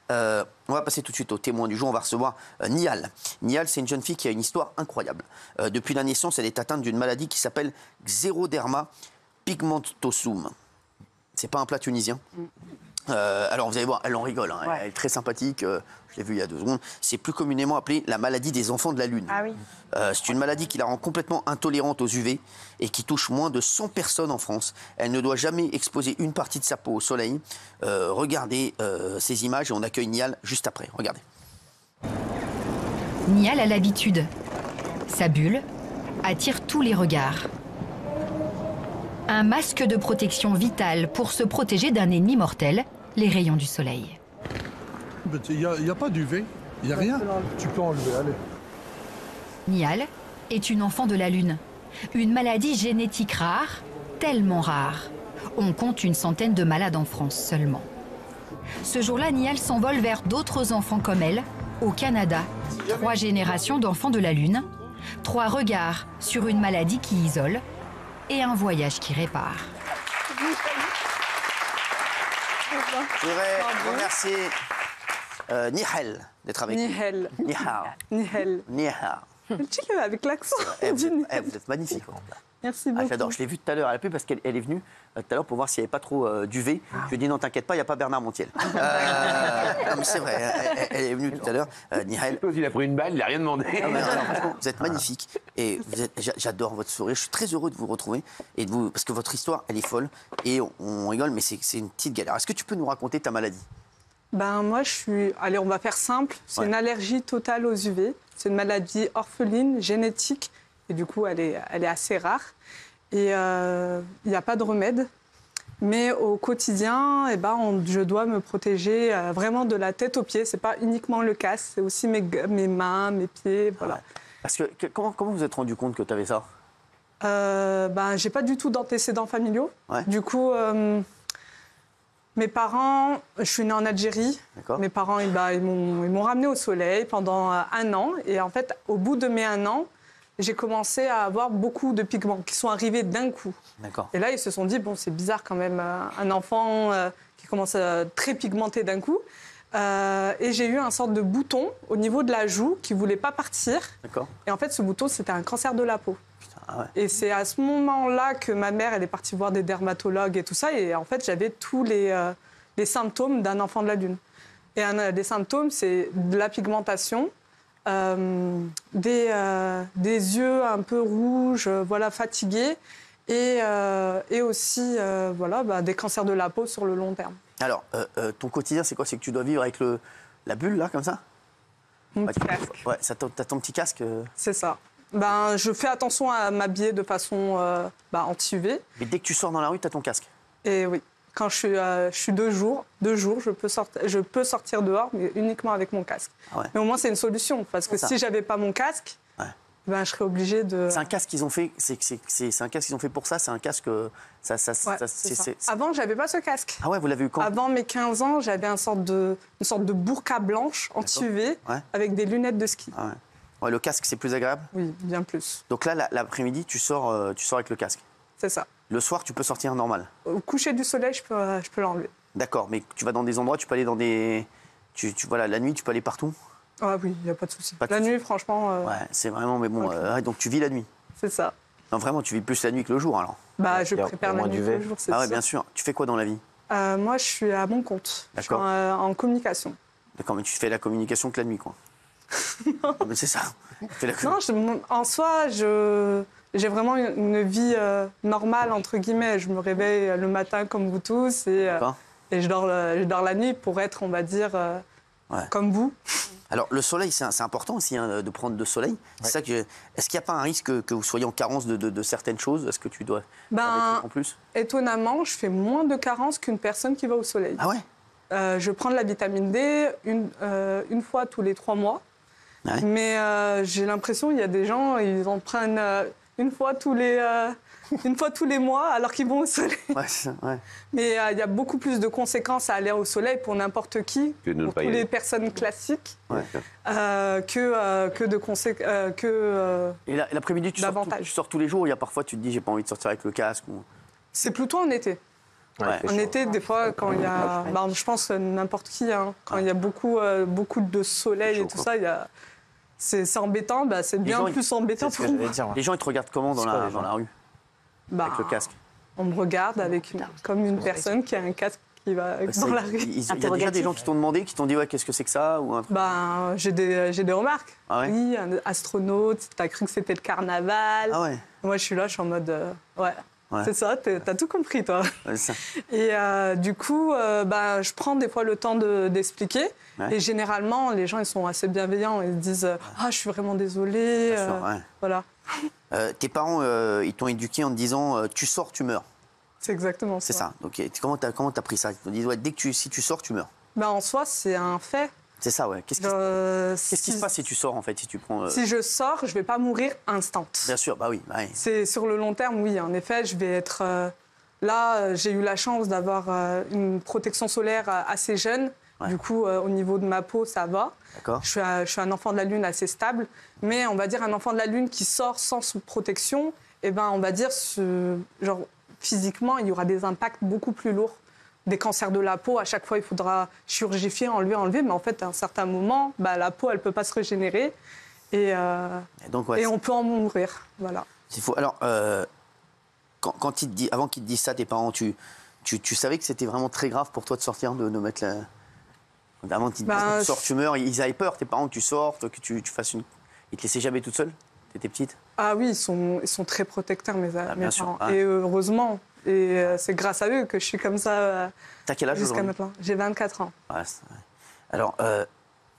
On va passer tout de suite au témoin du jour. On va recevoir Nihal. Nihal, c'est une jeune fille qui a une histoire incroyable. Depuis la naissance, elle est atteinte d'une maladie qui s'appelle xéroderma pigmentosum. C'est pas un plat tunisien. Alors vous allez voir, elle en rigole. Hein. Elle est très sympathique. Je l'ai vue il y a 2 secondes. C'est plus communément appelé la maladie des enfants de la Lune. Ah oui. C'est une maladie qui la rend complètement intolérante aux UV et qui touche moins de 100 personnes en France. Elle ne doit jamais exposer une partie de sa peau au soleil. Regardez ces images et on accueille Nihal juste après. Regardez. Nihal a l'habitude. Sa bulle attire tous les regards. Un masque de protection vitale pour se protéger d'un ennemi mortel, les rayons du soleil. Il n'y a pas d'UV, il n'y a rien. Tu peux enlever, allez. Nihal est une enfant de la Lune. Une maladie génétique rare, tellement rare. On compte une centaine de malades en France seulement. Ce jour-là, Nihal s'envole vers d'autres enfants comme elle, au Canada. 3 générations d'enfants de la Lune, 3 regards sur une maladie qui isole et un voyage qui répare. Je voudrais remercier Nihal d'être avec nous. Nihal. Nihal. Nihal. Nihal. Dis-le avec l'accent. Vous êtes magnifique. Merci beaucoup. J'adore, je l'ai vue tout à l'heure à la pub parce qu'elle est venue tout à l'heure pour voir s'il n'y avait pas trop d'UV. Je lui ai dit non, t'inquiète pas, il n'y a pas Bernard Montiel. Non, mais c'est vrai, elle est venue tout à l'heure. Nihal. Il a pris une balle, il n'a rien demandé. Franchement, vous êtes magnifique et j'adore votre sourire. Je suis très heureux de vous retrouver et de vous, parce que votre histoire, elle est folle et on rigole, mais c'est une petite galère. Est-ce que tu peux nous raconter ta maladie? Ben moi, allez, on va faire simple. C'est une allergie totale aux UV. C'est une maladie orpheline, génétique, et du coup, elle est assez rare. Et il n'y a pas de remède. Mais au quotidien, eh ben, je dois me protéger vraiment de la tête aux pieds. C'est pas uniquement le casque, c'est aussi mes mains, mes pieds, voilà. Parce que comment vous vous êtes rendu compte que tu avais ça? Ben, j'ai pas du tout d'antécédents familiaux. Ouais. Du coup, mes parents, je suis née en Algérie. Mes parents, ils m'ont ramenée au soleil pendant 1 an. Et en fait, au bout de mes 1 an, j'ai commencé à avoir beaucoup de pigments qui sont arrivés d'un coup. Et là, ils se sont dit, bon, c'est bizarre quand même, un enfant qui commence à très pigmenté d'un coup. Et j'ai eu un sorte de bouton au niveau de la joue qui ne voulait pas partir. Et en fait, ce bouton, c'était un cancer de la peau. Et c'est à ce moment-là que ma mère, elle est partie voir des dermatologues et tout ça. Et en fait, j'avais tous les symptômes d'un enfant de la Lune. Et des symptômes, c'est de la pigmentation, des yeux un peu rouges, voilà, fatigués, et aussi des cancers de la peau sur le long terme. Alors, ton quotidien, c'est quoi? C'est que tu dois vivre avec la bulle, là, comme ça? Mon petit casque. Ouais, t'as ton petit casque C'est ça. Ben, je fais attention à m'habiller de façon anti-UV. Mais dès que tu sors dans la rue, t'as ton casque? Et oui. Quand je suis 2 jours, je peux sortir dehors, mais uniquement avec mon casque. Mais au moins, c'est une solution. Parce que si j'avais pas mon casque, ben, je serais obligée de... C'est un casque qu'ils ont fait, c'est un casque qu'ils ont fait pour ça? C'est un casque... Avant, j'avais pas ce casque. Ah ouais, vous l'avez eu quand? Avant mes 15 ans, j'avais une sorte de burqa blanche anti-UV avec des lunettes de ski. Ah ouais. Ouais, le casque, c'est plus agréable? Oui, bien plus. Donc là, l'après-midi, tu sors avec le casque? C'est ça. Le soir, tu peux sortir normal? Au coucher du soleil, je peux l'enlever. D'accord, mais tu vas dans des endroits, tu peux aller dans des... Voilà, la nuit, tu peux aller partout? Ah oui, il n'y a pas de souci. La nuit, franchement... Ouais, c'est vraiment... Mais bon, donc tu vis la nuit? C'est ça. Non, vraiment, tu vis plus la nuit que le jour, alors? Bah, je prépare la nuit que le jour, c'est ça. Ah ouais, bien sûr. Tu fais quoi dans la vie? Moi, je suis à mon compte. Je suis en communication. D'accord, mais tu fais la communication que la nuit, quoi. Non. Mais c'est ça. Non, en soi, j'ai vraiment une vie normale, entre guillemets. Je me réveille le matin comme vous tous et je dors la nuit pour être, on va dire, comme vous. Alors, le soleil, c'est important aussi de prendre de soleil. C'est ça que est-ce qu'il n'y a pas un risque que vous soyez en carence de certaines choses? Est-ce que tu dois en plus? Étonnamment, je fais moins de carence qu'une personne qui va au soleil. Ah ouais? Je prends de la vitamine D une fois tous les 3 mois. Ouais. Mais j'ai l'impression qu'il y a des gens, ils en prennent une fois tous les mois alors qu'ils vont au soleil. Ouais. Mais il y a beaucoup plus de conséquences à aller au soleil pour n'importe qui, pour toutes les personnes classiques, que de conséquences. Et l'après-midi, tu sors tous les jours? Il y a parfois, tu te dis, j'ai pas envie de sortir avec le casque ou... C'est plutôt en été. En été, des fois, quand il y a... Bah, je pense n'importe qui, hein, quand il y a beaucoup de soleil et tout ça, c'est embêtant. Bah, c'est bien plus embêtant pour moi. Les gens, ils te regardent comment dans la rue avec le casque? On me regarde comme une personne qui a un casque qui va dans la rue. Il y a déjà des gens qui t'ont demandé, qui t'ont dit qu'est-ce que c'est que ça ou un truc. J'ai des remarques. Ah ouais? Oui, un astronaute, t'as cru que c'était le carnaval. Ah ouais. Moi, je suis là, je suis en mode c'est ça, t'as tout compris, toi. Ouais, ça. Et du coup, je prends des fois le temps d'expliquer. Et généralement, les gens, ils sont assez bienveillants. Ils disent je suis vraiment désolée. Bien sûr, Voilà. Tes parents, ils t'ont éduqué en te disant tu sors, tu meurs. C'est exactement ça. C'est ça. Donc, comment t'as pris ça? Ils t'ont dit dès que si tu sors, tu meurs. En soi, c'est un fait. C'est ça, ouais. Qu'est-ce qui se passe si tu sors, en fait, si tu prends... Si je sors, je ne vais pas mourir instant. Bien sûr, bah oui. C'est sur le long terme, oui. En effet, je vais être... Là, j'ai eu la chance d'avoir une protection solaire assez jeune. Ouais. Du coup, au niveau de ma peau, ça va. D'accord. Je suis un enfant de la Lune assez stable. Mais on va dire un enfant de la Lune qui sort sans protection, on va dire, physiquement, il y aura des impacts beaucoup plus lourds. Des cancers de la peau, à chaque fois, il faudra chirurgifier, enlever. Mais en fait, à un certain moment, la peau, elle ne peut pas se régénérer. Et on peut en mourir. Voilà. C'est faux. Alors, avant qu'ils te disent ça, tes parents, tu savais que c'était vraiment très grave pour toi de sortir, de mettre la... Avant qu'ils te disent tu sors, tu meurs, ils avaient peur, tes parents, que tu sortes, que tu fasses une... Ils te laissaient jamais toute seule? T'étais petite? Ah oui, ils sont très protecteurs, mes parents. Sûr, Et heureusement. Et c'est grâce à eux que je suis comme ça. T'as quel âge jusqu'à maintenant? J'ai 24 ans. Ouais, alors,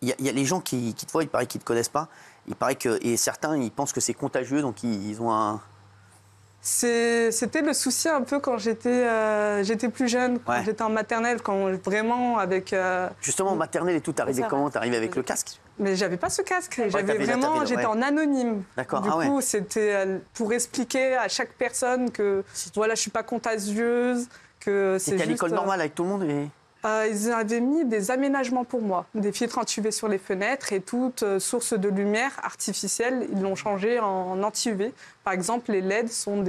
il y a les gens qui te voient, il paraît qu'ils ne te connaissent pas. Il paraît et certains, ils pensent que c'est contagieux, donc ils ont un... C'était le souci un peu quand j'étais plus jeune, quand j'étais en maternelle, quand vraiment avec... Justement, en maternelle et tout, t'arrivais comment? T'arrivais avec le casque? Mais j'avais pas ce casque, j'étais en anonyme. D'accord. Du coup, c'était pour expliquer à chaque personne que je suis pas contagieuse, que c'est juste... T'étais à l'école normale avec tout le monde Ils avaient mis des aménagements pour moi, des filtres anti-UV sur les fenêtres et toute source de lumière artificielle, ils l'ont changé en anti-UV. Par exemple, les LED sont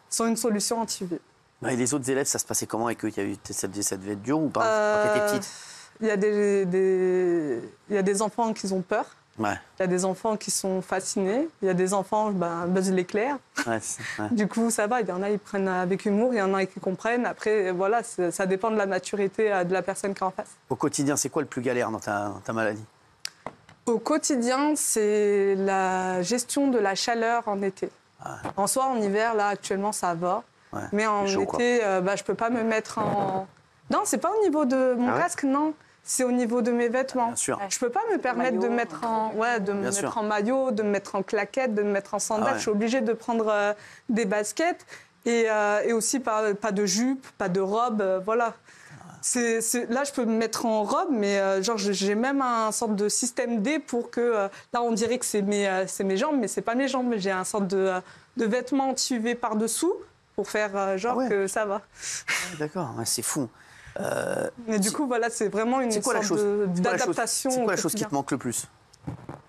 sont une solution anti-UV. Et les autres élèves, ça se passait comment avec eux? Ça devait être dur ou pas quand t'étais petite? Il y a des enfants qui ont peur. Ouais. Il y a des enfants qui sont fascinés. Il y a des enfants, Buzz l'éclair. Du coup, ça va. Il y en a, ils prennent avec humour. Il y en a qui comprennent. Après, voilà, ça dépend de la maturité de la personne qui est en face. Au quotidien, c'est quoi le plus galère dans ta maladie? Au quotidien, c'est la gestion de la chaleur en été. En soi, en hiver, là, actuellement, ça va. Ouais. Mais en été, je peux pas me mettre en... Non, c'est pas au niveau de mon casque, non. C'est au niveau de mes vêtements. Bien sûr. Je peux pas me permettre de mettre en maillot, de me mettre en claquette, de me mettre en sandales. Je suis obligée de prendre des baskets et aussi pas de jupe, pas de robe, voilà. Là, je peux me mettre en robe, mais j'ai même un sorte de système D pour que... là, on dirait que c'est mes jambes, mais c'est pas mes jambes. J'ai un sorte de vêtements anti-UV par-dessous pour faire que ça va. D'accord, c'est fou. Mais du coup, voilà, c'est vraiment une sorte d'adaptation. C'est quoi la chose qui te manque le plus?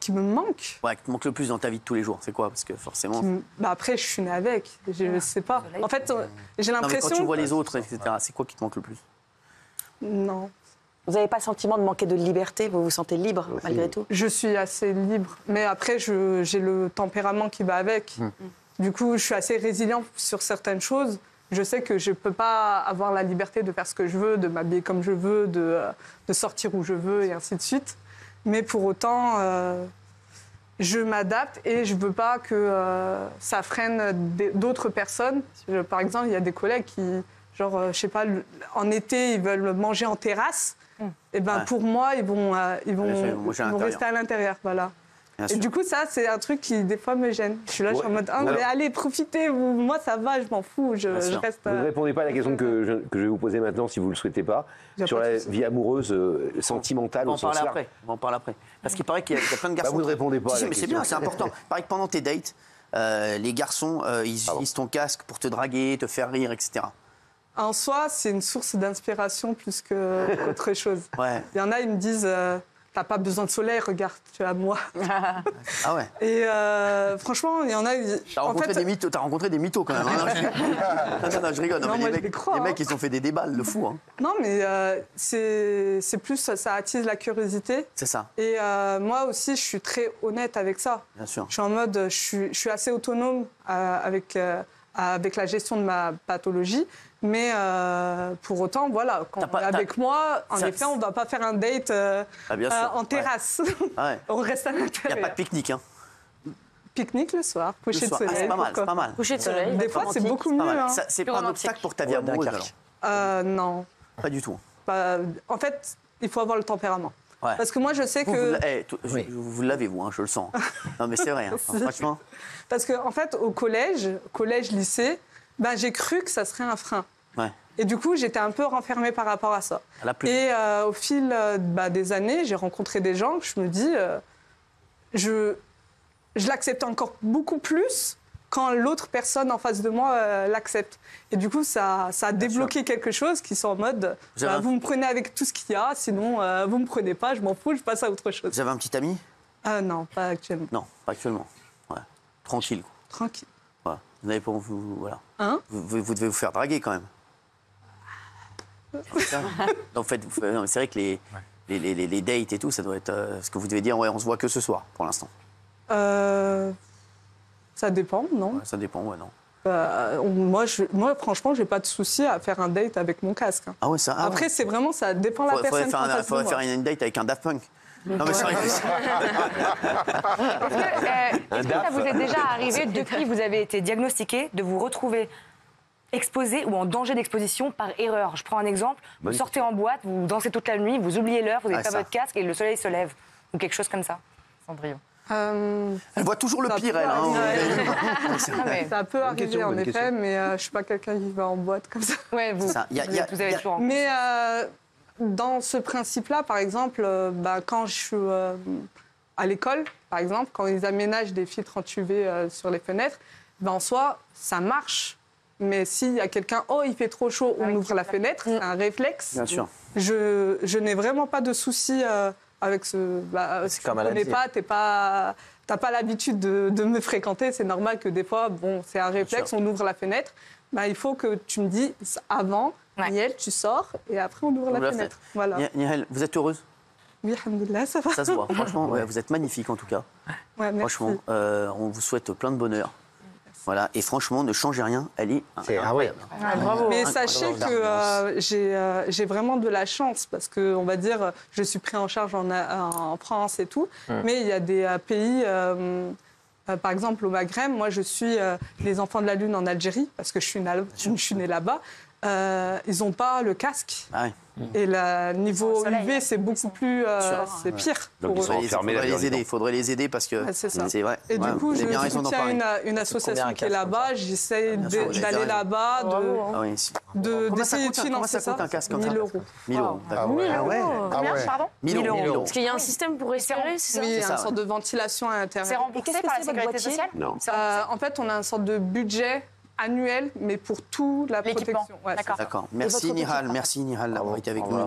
Qui me manque? Ouais, qui te manque le plus dans ta vie de tous les jours, c'est quoi? Parce que forcément... Après, je suis née avec, je sais pas. En fait, j'ai l'impression... Quand tu vois les autres, etc., c'est quoi qui te manque le plus? Non. Vous n'avez pas le sentiment de manquer de liberté? Vous vous sentez libre, malgré tout? Je suis assez libre. Mais après, j'ai le tempérament qui va avec. Du coup, je suis assez résiliente sur certaines choses. Je sais que je ne peux pas avoir la liberté de faire ce que je veux, de m'habiller comme je veux, de sortir où je veux, et ainsi de suite. Mais pour autant, je m'adapte et je ne veux pas que ça freine d'autres personnes. Par exemple, il y a des collègues qui, je sais pas, en été, ils veulent manger en terrasse. Et pour moi, ils vont rester à l'intérieur. Voilà. Et du coup, ça, c'est un truc qui, des fois, me gêne. Je suis là, je suis en mode, mais allez, profitez, moi, ça va, je m'en fous, je reste... Vous ne répondez pas à la question que je vais vous poser maintenant, si vous ne le souhaitez pas, sur la vie amoureuse, sentimentale au sens large. On va en parler après. Parce qu'il paraît qu'il y a plein de garçons... vous ne répondez pas à la mais question. c'est bien, c'est important. Il paraît que pendant tes dates, les garçons, ils utilisent ton casque pour te draguer, te faire rire, etc. En soi, c'est une source d'inspiration plus qu'autre chose. Il y en a, ils me disent... t'as pas besoin de soleil, regarde, tu as moi. Ah ouais. Et franchement, il y en a... T'as rencontré des mythos quand même. Hein, non, je rigole. Non, moi, les mecs, ils ont fait des débats, le fou. Hein. Non, mais c'est plus, ça attise la curiosité. C'est ça. Et moi aussi, je suis très honnête avec ça. Bien sûr. Je suis en mode, je suis assez autonome avec la gestion de ma pathologie. Mais pour autant, voilà, quand on est avec moi, en effet, on ne va pas faire un date en terrasse. Ah ouais. On reste à l'intérieur. Il n'y a pas de pique-nique. Hein. Pique-nique le soir, coucher de soleil. C'est pas mal, c'est pas mal. Coucher de soleil. Des fois, c'est beaucoup mieux. Hein. C'est pas un obstacle pour ta vie amoureuse, alors? Non. Pas du tout. En fait, il faut avoir le tempérament. Ouais. Parce que moi, je sais que... Vous l'avez, vous, hein, je le sens. Non, mais c'est vrai, hein, franchement. Parce qu'en fait, au collège, lycée, j'ai cru que ça serait un frein. Ouais. Et du coup, j'étais un peu renfermée par rapport à ça. Et au fil des années, j'ai rencontré des gens que je me dis... je l'accepte encore beaucoup plus quand l'autre personne en face de moi l'accepte. Et du coup, ça a débloqué quelque chose qui sont en mode vous me prenez avec tout ce qu'il y a, sinon vous me prenez pas, je m'en fous, je passe à autre chose. Vous avez un petit ami? Non, pas actuellement. Non, pas actuellement. Ouais. Tranquille. Quoi. Tranquille. Voilà. Vous n'avez pas... Voilà. Hein? Vous devez vous faire draguer quand même. En fait, c'est vrai que les dates et tout, ça doit être... ce que vous devez dire, on se voit que ce soir, pour l'instant. Ça dépend, non? Ouais, ça dépend, ouais, non. Moi, franchement, j'ai pas de souci à faire un date avec mon casque. Hein. Ah ouais, ça. Après, c'est vraiment, ça dépend de la personne. Il faudrait faire une date avec un Daft Punk. Non, mais c'est vrai que... Est-ce que ça vous est déjà arrivé, depuis que vous avez été diagnostiqué, de vous retrouver exposé ou en danger d'exposition par erreur? Je prends un exemple. Vous sortez en boîte, vous dansez toute la nuit, vous oubliez l'heure, vous n'avez pas votre casque et le soleil se lève. Ou quelque chose comme ça. Cendrillon. Elle voit toujours le pire, elle. Ça peut arriver, en effet, mais je ne suis pas quelqu'un qui va en boîte comme ça. Ouais, vous avez toujours... Mais dans ce principe-là, par exemple, quand je suis à l'école, par exemple, quand ils aménagent des filtres anti-UV sur les fenêtres, en soi, ça marche. Mais s'il y a quelqu'un, il fait trop chaud, on ouvre la fenêtre, c'est un réflexe. Bien sûr. Je n'ai vraiment pas de souci avec ce... si tu ne connais pas, t'as pas l'habitude de me fréquenter, c'est normal que des fois, c'est un réflexe, on ouvre la fenêtre. Il faut que tu me dis avant, Nihel, tu sors, et après on ouvre la fenêtre. Voilà. Nihel, vous êtes heureuse? Oui, alhamdoulilah, ça va. Ça se voit, franchement, vous êtes magnifique en tout cas. Ouais, merci. Franchement, on vous souhaite plein de bonheur. Voilà, et franchement, ne changez rien, elle est incroyable. Bravo. Mais sachez que j'ai vraiment de la chance parce que, on va dire, je suis pris en charge en France et tout, mais il y a des pays, par exemple au Maghreb, moi je suis les enfants de la Lune en Algérie parce que je suis née là-bas. Ils n'ont pas le casque. Ah ouais. Et le niveau UV, c'est beaucoup plus... c'est pire. Donc ils sont enfermés. Il faudrait les aider parce que c'est vrai. Et du coup, je soutiens une association qui est là-bas. J'essaie d'aller là-bas, d'essayer de financer ça. Comment ça coûte un casque comme ça? 1 000 €. 1 000 €, d'accord. 1 000 €. Combien, pardon? 1 000 €. Parce qu'il y a un système pour respirer, c'est ça? Oui, il y a une sorte de ventilation à C'est l'intérieur. remboursé par la sécurité sociale? Non. En fait, on a une sorte de budget annuel, mais pour toute la protection. D'accord. Merci Nihal, d'avoir été avec nous.